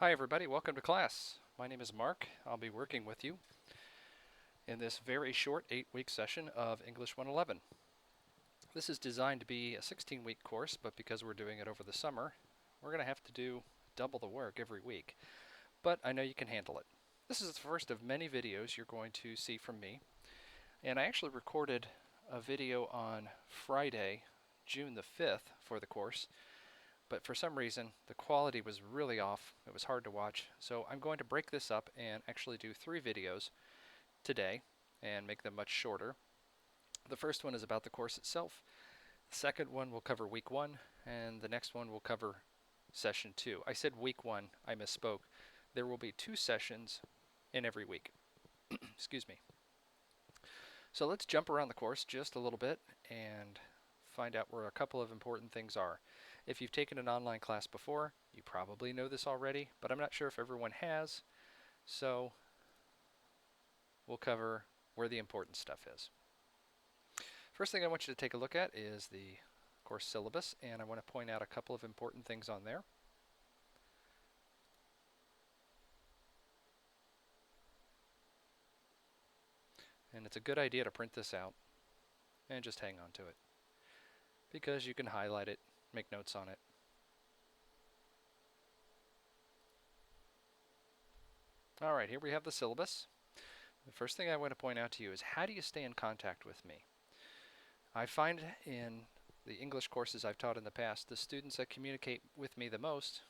Hi everybody, welcome to class. My name is Mark. I'll be working with you in this very short 8-week session of English 111. This is designed to be a 16-week course, but because we're doing it over the summer, we're going to have to do double the work every week. But I know you can handle it. This is the first of many videos you're going to see from me. And I actually recorded a video on Friday, June the 5th for the course. But for some reason, the quality was really off. It was hard to watch. So I'm going to break this up and actually do 3 videos today and make them much shorter. The first one is about the course itself. The second one will cover week 1, and the next one will cover session 2. I said week 1, I misspoke. There will be 2 sessions in every week. Excuse me. So let's jump around the course just a little bit and find out where a couple of important things are. If you've taken an online class before, you probably know this already, but I'm not sure if everyone has, so we'll cover where the important stuff is. First thing I want you to take a look at is the course syllabus, and I want to point out a couple of important things on there. And it's a good idea to print this out and just hang on to it, because you can highlight it, make notes on it. Alright, here we have the syllabus. The first thing I want to point out to you is, how do you stay in contact with me? I find in the English courses I've taught in the past, the students that communicate with me the most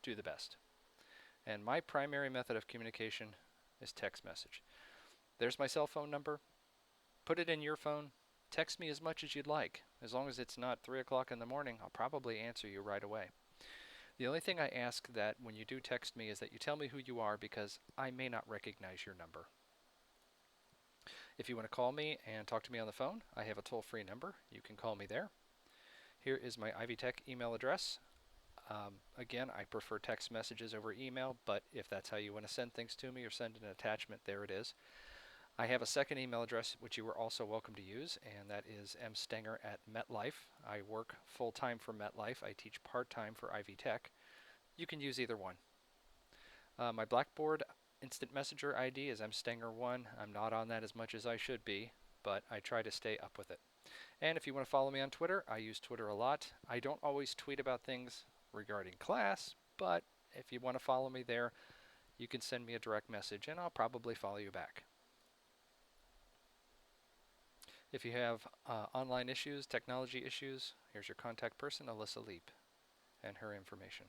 do the best. And my primary method of communication is text message. There's my cell phone number. Put it in your phone. Text me as much as you'd like. As long as it's not 3 o'clock in the morning, I'll probably answer you right away. The only thing I ask that when you do text me is that you tell me who you are, because I may not recognize your number. If you want to call me and talk to me on the phone, I have a toll-free number. You can call me there. Here is my Ivy Tech email address. Again, I prefer text messages over email, but if that's how you want to send things to me or send an attachment, there it is. I have a second email address which you are also welcome to use, and that is mstenger@MetLife. I work full-time for MetLife. I teach part-time for Ivy Tech. You can use either one. My Blackboard Instant Messenger ID is mstenger1. I'm not on that as much as I should be, but I try to stay up with it. And if you want to follow me on Twitter, I use Twitter a lot. I don't always tweet about things regarding class, but if you want to follow me there, you can send me a direct message and I'll probably follow you back. If you have online issues, technology issues, here's your contact person, Alyssa Leap, and her information.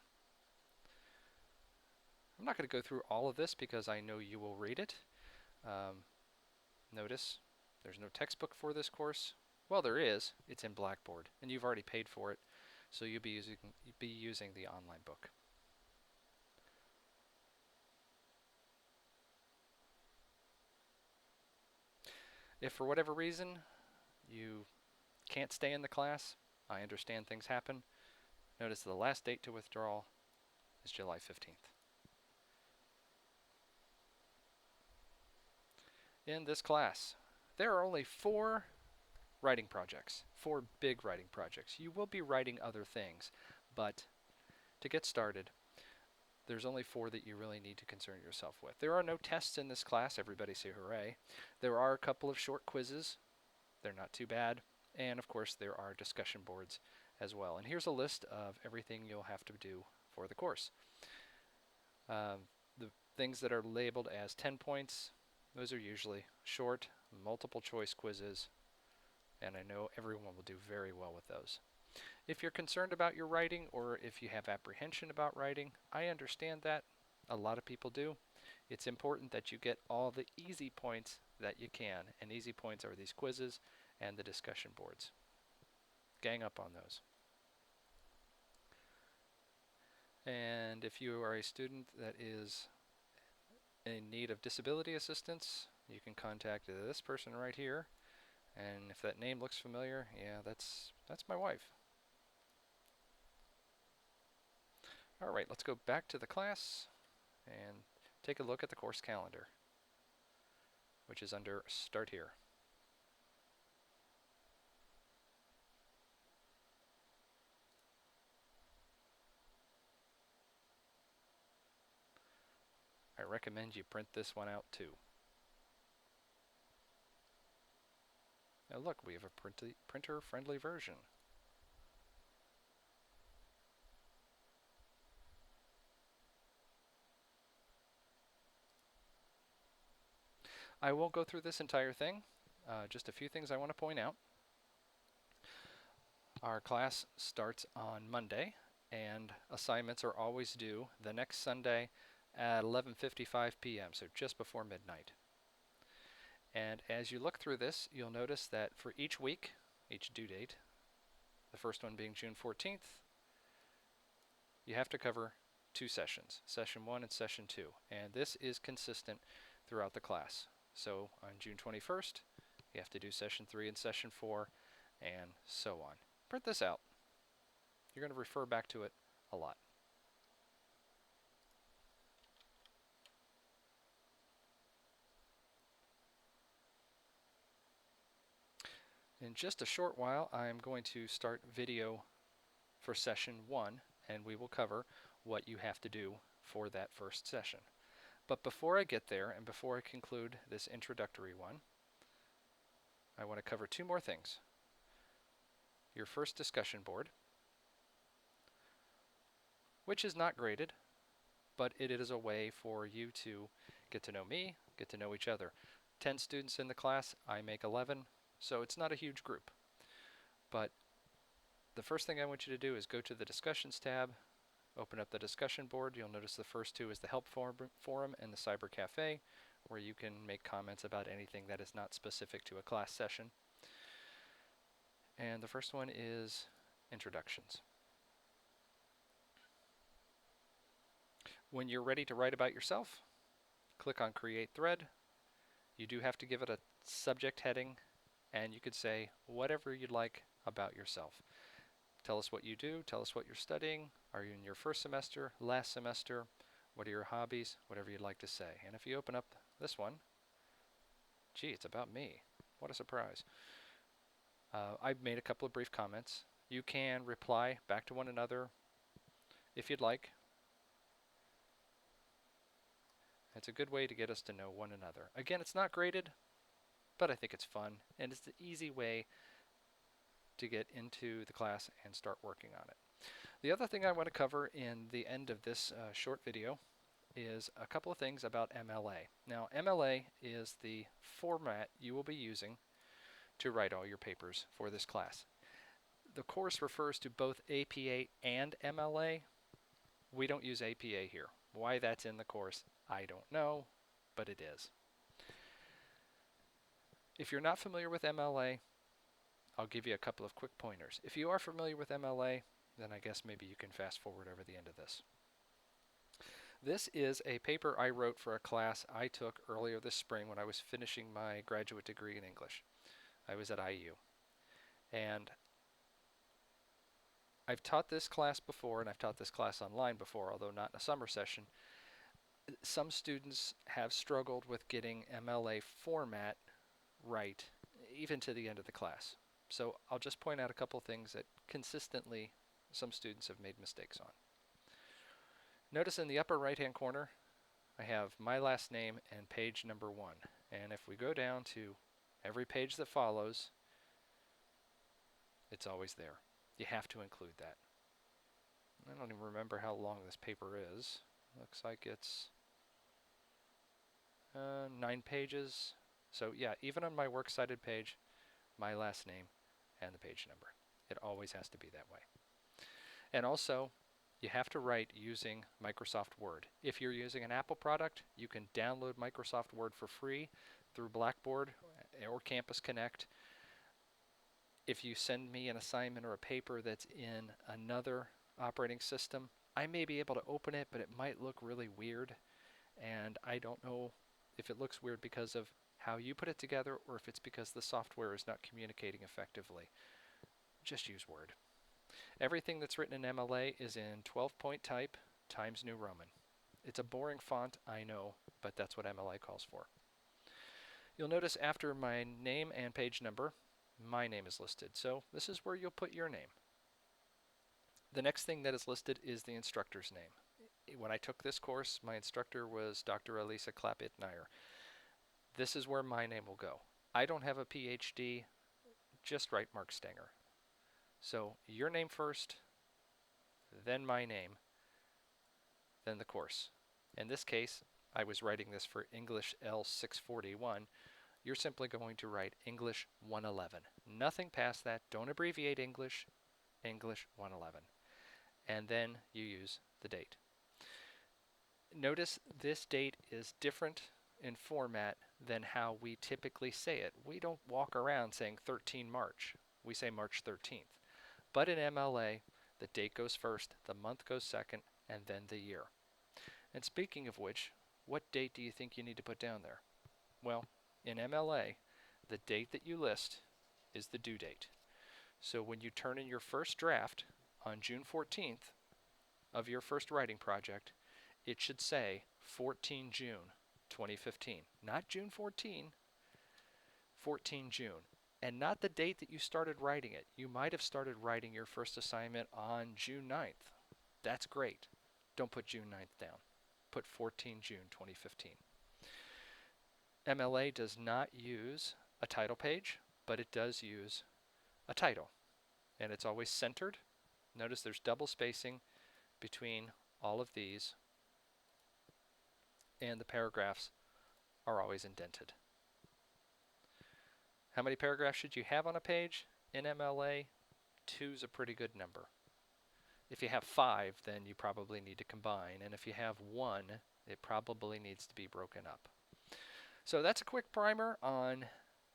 I'm not going to go through all of this because I know you will read it. Notice there's no textbook for this course. Well, there is. It's in Blackboard, and you've already paid for it, so you'll be using the online book. If for whatever reason you can't stay in the class, I understand things happen. Notice the last date to withdraw is July 15th. In this class, there are only 4 writing projects, 4 big writing projects. You will be writing other things, but to get started, there's only 4 that you really need to concern yourself with. There are no tests in this class. Everybody say hooray. There are a couple of short quizzes. They're not too bad. And of course, there are discussion boards as well. And here's a list of everything you'll have to do for the course. The things that are labeled as 10 points, those are usually short, multiple choice quizzes, and I know everyone will do very well with those. If you're concerned about your writing, or if you have apprehension about writing, I understand that. A lot of people do. It's important that you get all the easy points that you can, and easy points are these quizzes and the discussion boards. Gang up on those. And if you are a student that is in need of disability assistance, you can contact this person right here. And if that name looks familiar, yeah, that's my wife. Alright, let's go back to the class and take a look at the course calendar, which is under Start Here. I recommend you print this one out too. Now look, we have a printer-friendly version. I won't go through this entire thing. Just a few things I want to point out. Our class starts on Monday, and assignments are always due the next Sunday at 11:55 p.m., so just before midnight. And as you look through this, you'll notice that for each week, each due date, the first one being June 14th, you have to cover 2 sessions, session 1 and session 2. And this is consistent throughout the class. So on June 21st, you have to do session 3 and session 4, and so on. Print this out. You're going to refer back to it a lot. In just a short while, I'm going to start video for session 1, and we will cover what you have to do for that first session. But before I get there, and before I conclude this introductory one, I want to cover 2 more things. Your first discussion board, which is not graded, but it is a way for you to get to know me, get to know each other. 10 students in the class, I make 11, so it's not a huge group. But the first thing I want you to do is go to the Discussions tab, open up the discussion board. You'll notice the first 2 is the Help Forum and the Cyber Cafe, where you can make comments about anything that is not specific to a class session. And the first one is Introductions. When you're ready to write about yourself, click on Create Thread. You do have to give it a subject heading, and you could say whatever you'd like about yourself. Tell us what you do, tell us what you're studying. Are you in your first semester, last semester? What are your hobbies? Whatever you'd like to say. And if you open up this one, gee, it's about me. What a surprise. I've made a couple of brief comments. You can reply back to one another if you'd like. It's a good way to get us to know one another. Again, it's not graded, but I think it's fun, and it's the easy way to get into the class and start working on it. The other thing I want to cover in the end of this short video is a couple of things about MLA. Now, MLA is the format you will be using to write all your papers for this class. The course refers to both APA and MLA. We don't use APA here. Why that's in the course, I don't know, but it is. If you're not familiar with MLA, I'll give you a couple of quick pointers. If you are familiar with MLA, then I guess maybe you can fast forward over the end of this. This is a paper I wrote for a class I took earlier this spring when I was finishing my graduate degree in English. I was at IU. And I've taught this class before, and I've taught this class online before, although not in a summer session. Some students have struggled with getting MLA format right, even to the end of the class. So I'll just point out a couple things that consistently some students have made mistakes on. Notice in the upper right-hand corner, I have my last name and page number 1. And if we go down to every page that follows, it's always there. You have to include that. I don't even remember how long this paper is. Looks like it's 9 pages. So yeah, even on my works cited page, my last name and the page number. It always has to be that way. And also, you have to write using Microsoft Word. If you're using an Apple product, you can download Microsoft Word for free through Blackboard or Campus Connect. If you send me an assignment or a paper that's in another operating system, I may be able to open it, but it might look really weird. And I don't know if it looks weird because of how you put it together or if it's because the software is not communicating effectively. Just use Word. Everything that's written in MLA is in 12-point type Times New Roman. It's a boring font, I know, but that's what MLA calls for. You'll notice after my name and page number, my name is listed. So this is where you'll put your name. The next thing that is listed is the instructor's name. when I took this course, my instructor was Dr. Elisa Clapp-Ittmeyer. This is where my name will go. I don't have a PhD, just write Mark Stenger. So your name first, then my name, then the course. In this case, I was writing this for English L641. You're simply going to write English 111. Nothing past that. Don't abbreviate English, English 111. And then you use the date. Notice this date is different in format than how we typically say it. We don't walk around saying 13 March. We say March 13th. But in MLA, the date goes first, the month goes second, and then the year. And speaking of which, what date do you think you need to put down there? Well, in MLA, the date that you list is the due date. So when you turn in your first draft on June 14th of your first writing project, it should say 14 June 2015. Not June 14, 14 June. And not the date that you started writing it. You might have started writing your first assignment on June 9th. That's great. Don't put June 9th down. Put 14 June 2015. MLA does not use a title page, but it does use a title. And it's always centered. Notice there's double spacing between all of these, and the paragraphs are always indented. How many paragraphs should you have on a page? In MLA, 2 is a pretty good number. If you have 5, then you probably need to combine, and if you have 1, it probably needs to be broken up. So that's a quick primer on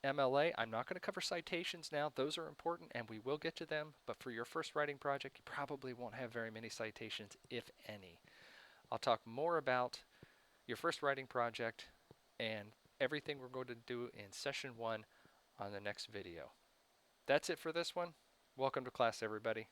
MLA. I'm not going to cover citations now. Those are important, and we will get to them, but for your first writing project, you probably won't have very many citations, if any. I'll talk more about your first writing project and everything we're going to do in session 1 on the next video. That's it for this one. Welcome to class, everybody.